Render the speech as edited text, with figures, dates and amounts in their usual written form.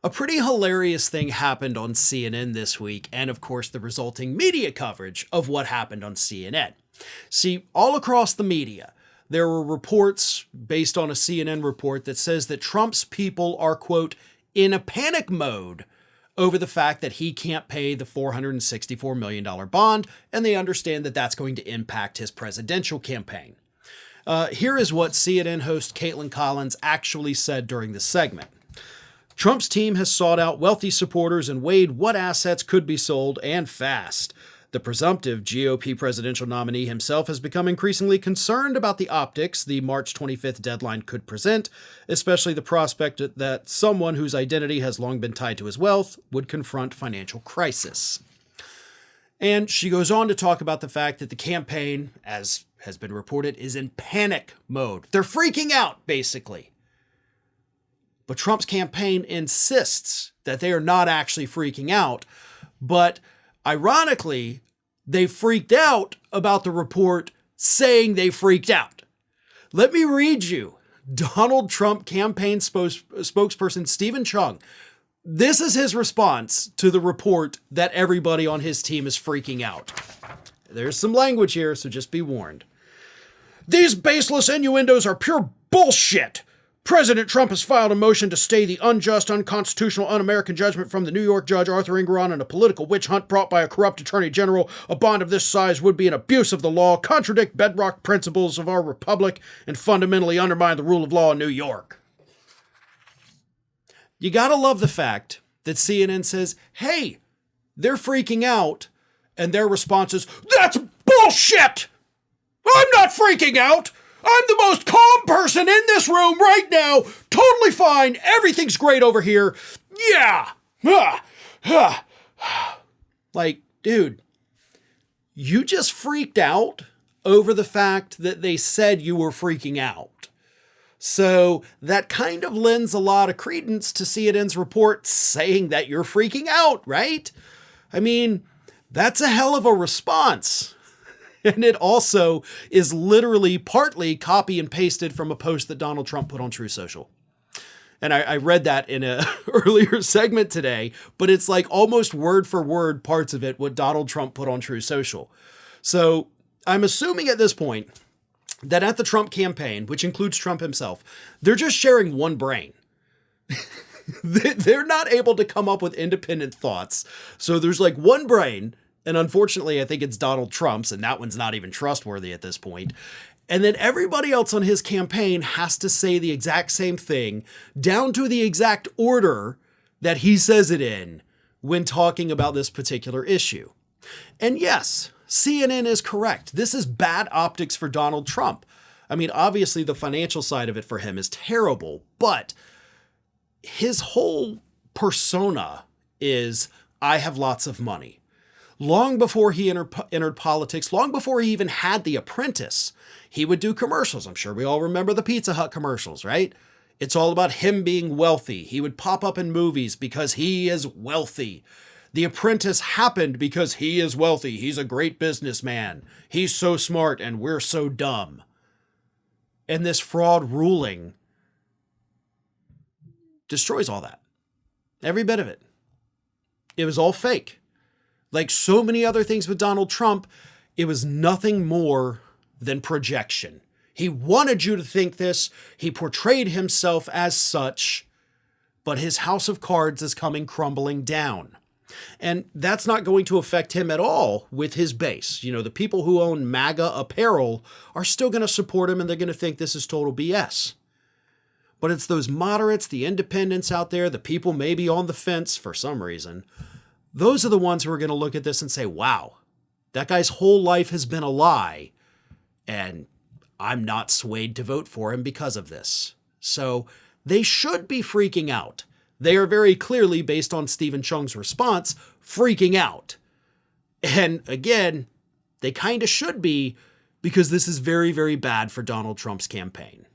A pretty hilarious thing happened on CNN this week, and of course the resulting media coverage of what happened on CNN. See, all across the media, there were reports based on a CNN report that says that Trump's people are, quote, in a panic mode over the fact that he can't pay the $464 million bond, and they understand that that's going to impact his presidential campaign. Here is what CNN host Caitlin Collins actually said during the segment. Trump's team has sought out wealthy supporters and weighed what assets could be sold, and fast. The presumptive GOP presidential nominee himself has become increasingly concerned about the optics the March 25th deadline could present, especially the prospect that someone whose identity has long been tied to his wealth would confront financial crisis. And she goes on to talk about the fact that the campaign, as has been reported, is in panic mode. They're freaking out, basically. But Trump's campaign insists that they are not actually freaking out, but ironically, they freaked out about the report saying they freaked out. Let me read you Donald Trump campaign spokesperson Stephen Chung. This is his response to the report that everybody on his team is freaking out. There's some language here, so just be warned. These baseless innuendos are pure bullshit. President Trump has filed a motion to stay the unjust, unconstitutional, un-American judgment from the New York judge Arthur Engoron in a political witch hunt brought by a corrupt attorney general. A bond of this size would be an abuse of the law, contradict bedrock principles of our republic, and fundamentally undermine the rule of law in New York. You gotta love the fact that CNN says, hey, they're freaking out, and their response is, that's bullshit! I'm not freaking out! I'm the most calm person in this room right now. Totally fine. Everything's great over here. Yeah. Like, dude, you just freaked out over the fact that they said you were freaking out. So that kind of lends a lot of credence to CNN's report saying that you're freaking out, right? I mean, that's a hell of a response. And it also is literally partly copy and pasted from a post that Donald Trump put on Truth Social. And I read that in an earlier segment today, but it's like almost word for word parts of it what Donald Trump put on Truth Social. So I'm assuming at this point that at the Trump campaign, which includes Trump himself, they're just sharing one brain. They're not able to come up with independent thoughts. So there's like one brain. And unfortunately, I think it's Donald Trump's, and that one's not even trustworthy at this point. And then everybody else on his campaign has to say the exact same thing, down to the exact order that he says it in when talking about this particular issue. And yes, CNN is correct. This is bad optics for Donald Trump. I mean, obviously the financial side of it for him is terrible, but his whole persona is, I have lots of money. Long before he entered politics, long before he even had The Apprentice, he would do commercials. I'm sure we all remember the Pizza Hut commercials, right? It's all about him being wealthy. He would pop up in movies because he is wealthy. The Apprentice happened because he is wealthy. He's a great businessman. He's so smart and we're so dumb. And this fraud ruling destroys all that. Every bit of it. It was all fake. Like so many other things with Donald Trump, it was nothing more than projection. He wanted you to think this. He portrayed himself as such, but his house of cards is coming crumbling down. And that's not going to affect him at all with his base. You know, the people who own MAGA apparel are still going to support him and they're going to think this is total BS. But it's those moderates, the independents out there, the people maybe on the fence for some reason. Those are the ones who are going to look at this and say, wow, that guy's whole life has been a lie, and I'm not swayed to vote for him because of this. So they should be freaking out. They are very clearly, based on Stephen Chung's response, freaking out. And again, they kind of should be, because this is very, very bad for Donald Trump's campaign.